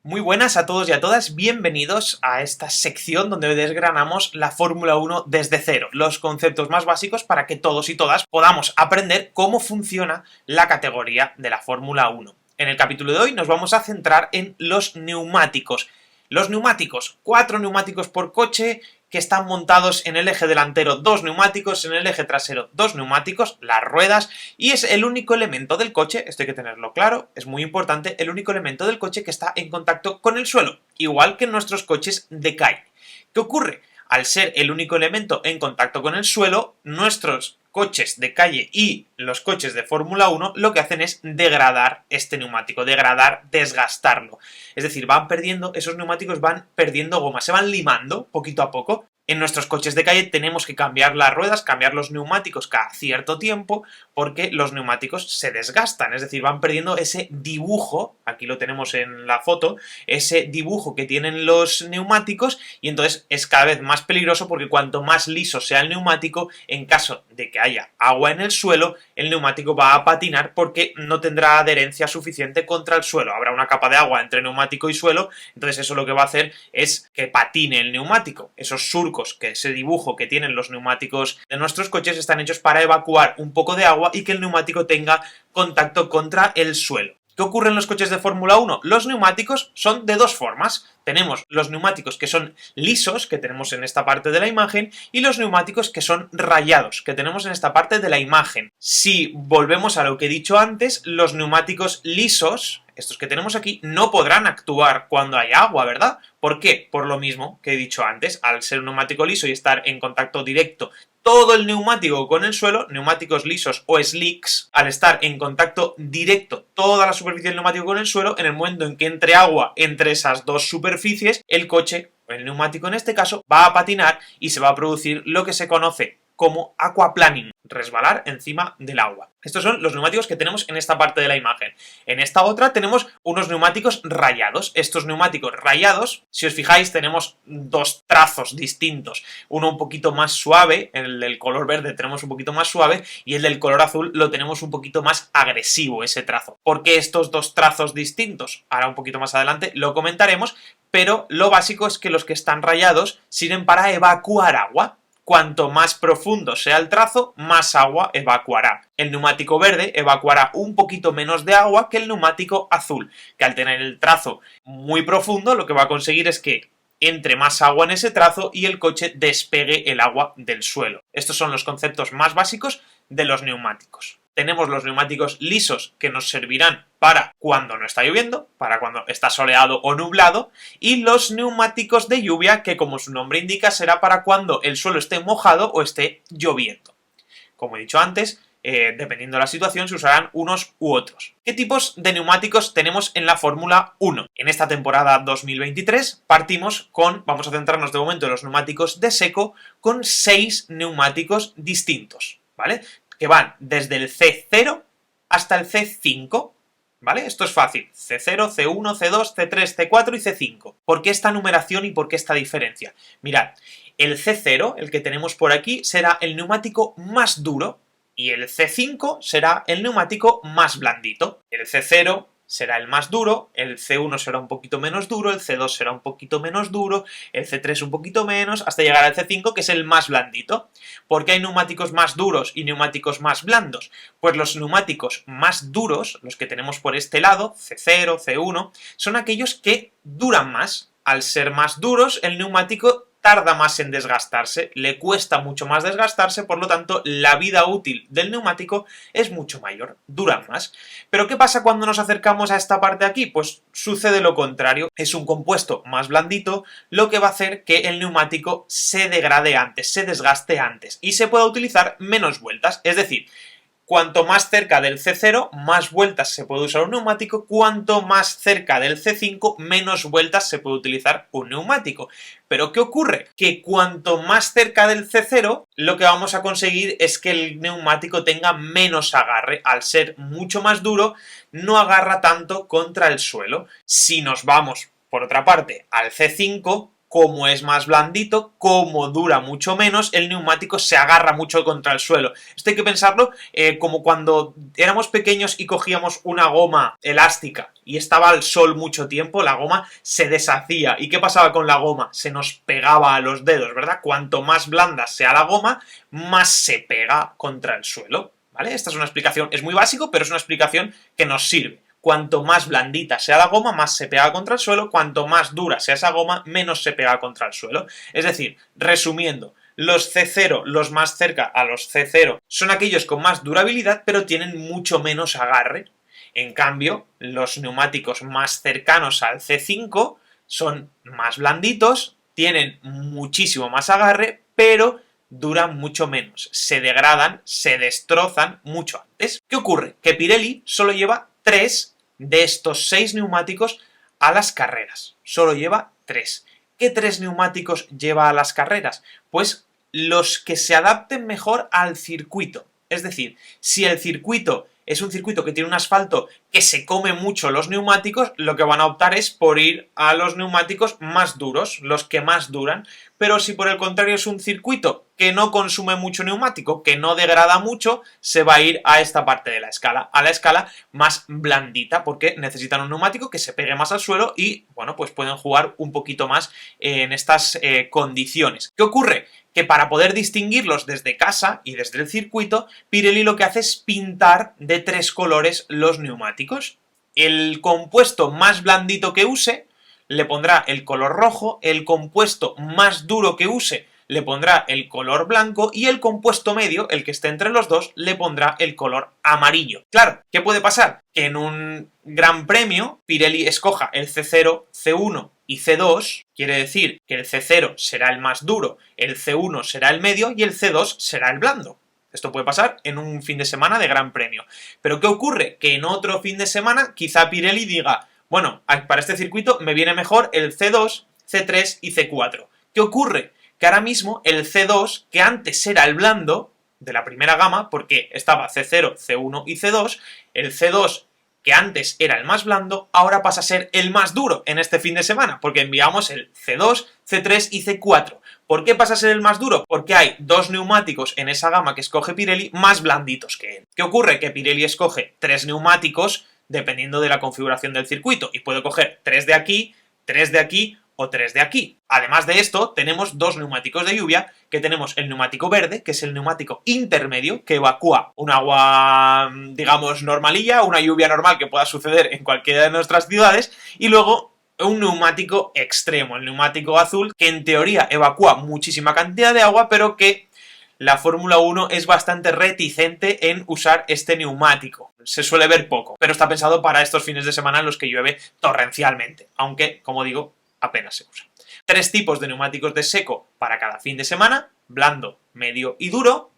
Muy buenas a todos y a todas, bienvenidos a esta sección donde desgranamos la Fórmula 1 desde cero, los conceptos más básicos para que todos y todas podamos aprender cómo funciona la categoría de la Fórmula 1. En el capítulo de hoy nos vamos a centrar en los neumáticos. Los neumáticos, 4 neumáticos por coche que están montados en el eje delantero, 2 neumáticos, en el eje trasero, 2 neumáticos, las ruedas, y es el único elemento del coche, esto hay que tenerlo claro, es muy importante, el único elemento del coche que está en contacto con el suelo, igual que en nuestros coches de calle. ¿Qué ocurre? Al ser el único elemento en contacto con el suelo, nuestros coches de calle y los coches de Fórmula 1 lo que hacen es degradar este neumático, desgastarlo. Es decir, esos neumáticos van perdiendo goma, se van limando poquito a poco. En nuestros coches de calle tenemos que cambiar las ruedas, cambiar los neumáticos cada cierto tiempo porque los neumáticos se desgastan, es decir, van perdiendo ese dibujo, aquí lo tenemos en la foto, ese dibujo que tienen los neumáticos y entonces es cada vez más peligroso porque cuanto más liso sea el neumático, en caso de que haya agua en el suelo, el neumático va a patinar porque no tendrá adherencia suficiente contra el suelo, habrá una capa de agua entre neumático y suelo, entonces eso lo que va a hacer es que patine el neumático, esos surcos, que ese dibujo que tienen los neumáticos de nuestros coches están hechos para evacuar un poco de agua y que el neumático tenga contacto contra el suelo. ¿Qué ocurre en los coches de Fórmula 1? Los neumáticos son de dos formas. Tenemos los neumáticos que son lisos, que tenemos en esta parte de la imagen, y los neumáticos que son rayados, que tenemos en esta parte de la imagen. Si volvemos a lo que he dicho antes, los neumáticos lisos, estos que tenemos aquí, no podrán actuar cuando hay agua, ¿verdad? ¿Por qué? Por lo mismo que he dicho antes, al ser un neumático liso y estar en contacto directo todo el neumático con el suelo, neumáticos lisos o slicks, al estar en contacto directo toda la superficie del neumático con el suelo, en el momento en que entre agua entre esas dos superficies, el coche, o el neumático en este caso, va a patinar y se va a producir lo que se conoce como aquaplaning, resbalar encima del agua. Estos son los neumáticos que tenemos en esta parte de la imagen. En esta otra tenemos unos neumáticos rayados. Estos neumáticos rayados, si os fijáis, tenemos dos trazos distintos. Uno un poquito más suave, el del color verde tenemos un poquito más suave y el del color azul lo tenemos un poquito más agresivo, ese trazo. ¿Por qué estos dos trazos distintos? Ahora un poquito más adelante lo comentaremos, pero lo básico es que los que están rayados sirven para evacuar agua. Cuanto más profundo sea el trazo, más agua evacuará. El neumático verde evacuará un poquito menos de agua que el neumático azul, que al tener el trazo muy profundo lo que va a conseguir es que entre más agua en ese trazo y el coche despegue el agua del suelo. Estos son los conceptos más básicos de los neumáticos. Tenemos los neumáticos lisos que nos servirán para cuando no está lloviendo, para cuando está soleado o nublado, y los neumáticos de lluvia que, como su nombre indica, será para cuando el suelo esté mojado o esté lloviendo. Como he dicho antes, dependiendo de la situación se usarán unos u otros. ¿Qué tipos de neumáticos tenemos en la Fórmula 1? En esta temporada 2023 vamos a centrarnos de momento en los neumáticos de seco, con 6 neumáticos distintos, ¿vale? Que van desde el C0 hasta el C5, ¿vale? Esto es fácil, C0, C1, C2, C3, C4 y C5. ¿Por qué esta numeración y por qué esta diferencia? Mirad, el C0, el que tenemos por aquí, será el neumático más duro y el C5 será el neumático más blandito. El C0 será el más duro, el C1 será un poquito menos duro, el C2 será un poquito menos duro, el C3 un poquito menos, hasta llegar al C5, que es el más blandito. ¿Por qué hay neumáticos más duros y neumáticos más blandos? Pues los neumáticos más duros, los que tenemos por este lado, C0, C1, son aquellos que duran más. Al ser más duros, el neumático tarda más en desgastarse, le cuesta mucho más desgastarse, por lo tanto la vida útil del neumático es mucho mayor, duran más. Pero ¿qué pasa cuando nos acercamos a esta parte de aquí? Pues sucede lo contrario, es un compuesto más blandito, lo que va a hacer que el neumático se degrade antes, se desgaste antes y se pueda utilizar menos vueltas, es decir, cuanto más cerca del C0, más vueltas se puede usar un neumático, cuanto más cerca del C5, menos vueltas se puede utilizar un neumático. ¿Pero qué ocurre? Que cuanto más cerca del C0, lo que vamos a conseguir es que el neumático tenga menos agarre. Al ser mucho más duro, no agarra tanto contra el suelo. Si nos vamos, por otra parte, al C5, como es más blandito, como dura mucho menos, el neumático se agarra mucho contra el suelo. Esto hay que pensarlo como cuando éramos pequeños y cogíamos una goma elástica y estaba al sol mucho tiempo, la goma se deshacía. ¿Y qué pasaba con la goma? Se nos pegaba a los dedos, ¿verdad? Cuanto más blanda sea la goma, más se pega contra el suelo, ¿vale? Esta es una explicación, es muy básico, pero es una explicación que nos sirve. Cuanto más blandita sea la goma, más se pega contra el suelo, cuanto más dura sea esa goma, menos se pega contra el suelo. Es decir, resumiendo, los C0, los más cerca a los C0, son aquellos con más durabilidad, pero tienen mucho menos agarre. En cambio, los neumáticos más cercanos al C5 son más blanditos, tienen muchísimo más agarre, pero duran mucho menos, se degradan, se destrozan mucho antes. ¿Qué ocurre? Que Pirelli solo lleva 3 de estos 6 neumáticos a las carreras. Solo lleva 3. ¿Qué 3 neumáticos lleva a las carreras? Pues los que se adapten mejor al circuito. Es decir, si el circuito es un circuito que tiene un asfalto que se come mucho los neumáticos, lo que van a optar es por ir a los neumáticos más duros, los que más duran. Pero si por el contrario es un circuito que no consume mucho neumático, que no degrada mucho, se va a ir a esta parte de la escala, a la escala más blandita, porque necesitan un neumático que se pegue más al suelo y, bueno, pues pueden jugar un poquito más en estas condiciones. ¿Qué ocurre? Que para poder distinguirlos desde casa y desde el circuito, Pirelli lo que hace es pintar de 3 colores los neumáticos. El compuesto más blandito que use le pondrá el color rojo, el compuesto más duro que use le pondrá el color blanco y el compuesto medio, el que esté entre los dos, le pondrá el color amarillo. Claro, ¿qué puede pasar? Que en un gran premio Pirelli escoja el C0, C1 y C2, quiere decir que el C0 será el más duro, el C1 será el medio y el C2 será el blando. Esto puede pasar en un fin de semana de gran premio. Pero ¿qué ocurre? Que en otro fin de semana quizá Pirelli diga, bueno, para este circuito me viene mejor el C2, C3 y C4. ¿Qué ocurre? Que ahora mismo el C2, que antes era el blando de la primera gama, porque estaba C0, C1 y C2, el C2 que antes era el más blando, ahora pasa a ser el más duro en este fin de semana, porque enviamos el C2, C3 y C4. ¿Por qué pasa a ser el más duro? Porque hay 2 neumáticos en esa gama que escoge Pirelli más blanditos que él. ¿Qué ocurre? Que Pirelli escoge 3 neumáticos dependiendo de la configuración del circuito y puede coger 3 de aquí, 3 de aquí o 3 de aquí. Además de esto, tenemos 2 neumáticos de lluvia, que tenemos el neumático verde, que es el neumático intermedio, que evacúa un agua, digamos, normalilla, una lluvia normal que pueda suceder en cualquiera de nuestras ciudades, y luego un neumático extremo, el neumático azul, que en teoría evacúa muchísima cantidad de agua, pero que la Fórmula 1 es bastante reticente en usar este neumático. Se suele ver poco, pero está pensado para estos fines de semana en los que llueve torrencialmente, aunque, como digo, apenas se usa. 3 tipos de neumáticos de seco para cada fin de semana, blando, medio y duro,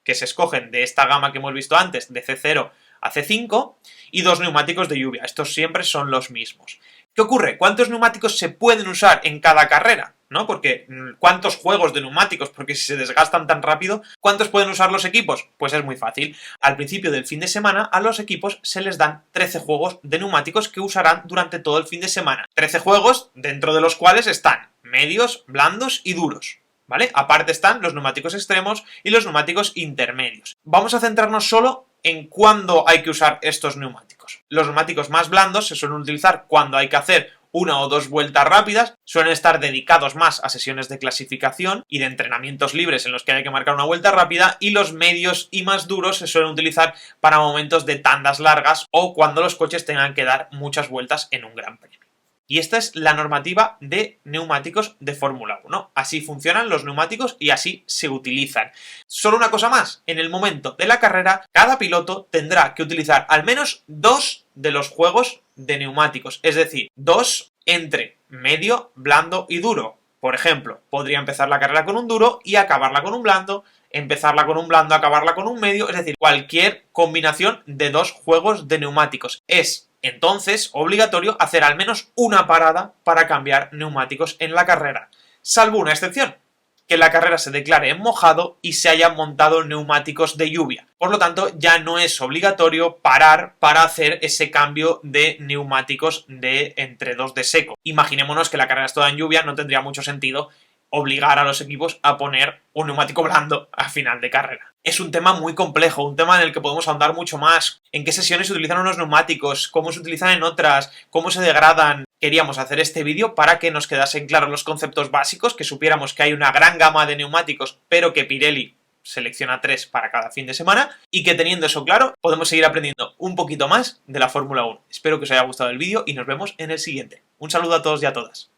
que se escogen de esta gama que hemos visto antes, de C0 a C5, y 2 neumáticos de lluvia. Estos siempre son los mismos. ¿Qué ocurre? ¿Cuántos neumáticos se pueden usar en cada carrera? ¿No? Porque, ¿cuántos juegos de neumáticos? Porque si se desgastan tan rápido, ¿cuántos pueden usar los equipos? Pues es muy fácil. Al principio del fin de semana, a los equipos se les dan 13 juegos de neumáticos que usarán durante todo el fin de semana. 13 juegos, dentro de los cuales están medios, blandos y duros, ¿vale? Aparte están los neumáticos extremos y los neumáticos intermedios. Vamos a centrarnos solo en cuándo hay que usar estos neumáticos. Los neumáticos más blandos se suelen utilizar cuando hay que hacer 1 o 2 vueltas rápidas, suelen estar dedicados más a sesiones de clasificación y de entrenamientos libres en los que hay que marcar una vuelta rápida, y los medios y más duros se suelen utilizar para momentos de tandas largas o cuando los coches tengan que dar muchas vueltas en un gran premio. Y esta es la normativa de neumáticos de Fórmula 1. Así funcionan los neumáticos y así se utilizan. Solo una cosa más, en el momento de la carrera, cada piloto tendrá que utilizar al menos 2 de los juegos de neumáticos, es decir, 2 entre medio, blando y duro. Por ejemplo, podría empezar la carrera con un duro y acabarla con un blando, empezarla con un blando, acabarla con un medio, es decir, cualquier combinación de 2 juegos de neumáticos. Es entonces obligatorio hacer al menos una parada para cambiar neumáticos en la carrera, salvo una excepción. que la carrera se declare en mojado y se hayan montado neumáticos de lluvia. Por lo tanto, ya no es obligatorio parar para hacer ese cambio de neumáticos de entre 2 de seco. Imaginémonos que la carrera es toda en lluvia, no tendría mucho sentido obligar a los equipos a poner un neumático blando a final de carrera. Es un tema muy complejo, un tema en el que podemos ahondar mucho más. ¿En qué sesiones se utilizan unos neumáticos? ¿Cómo se utilizan en otras? ¿Cómo se degradan? Queríamos hacer este vídeo para que nos quedasen claros los conceptos básicos, que supiéramos que hay una gran gama de neumáticos, pero que Pirelli selecciona 3 para cada fin de semana, y que teniendo eso claro, podemos seguir aprendiendo un poquito más de la Fórmula 1. Espero que os haya gustado el vídeo y nos vemos en el siguiente. Un saludo a todos y a todas.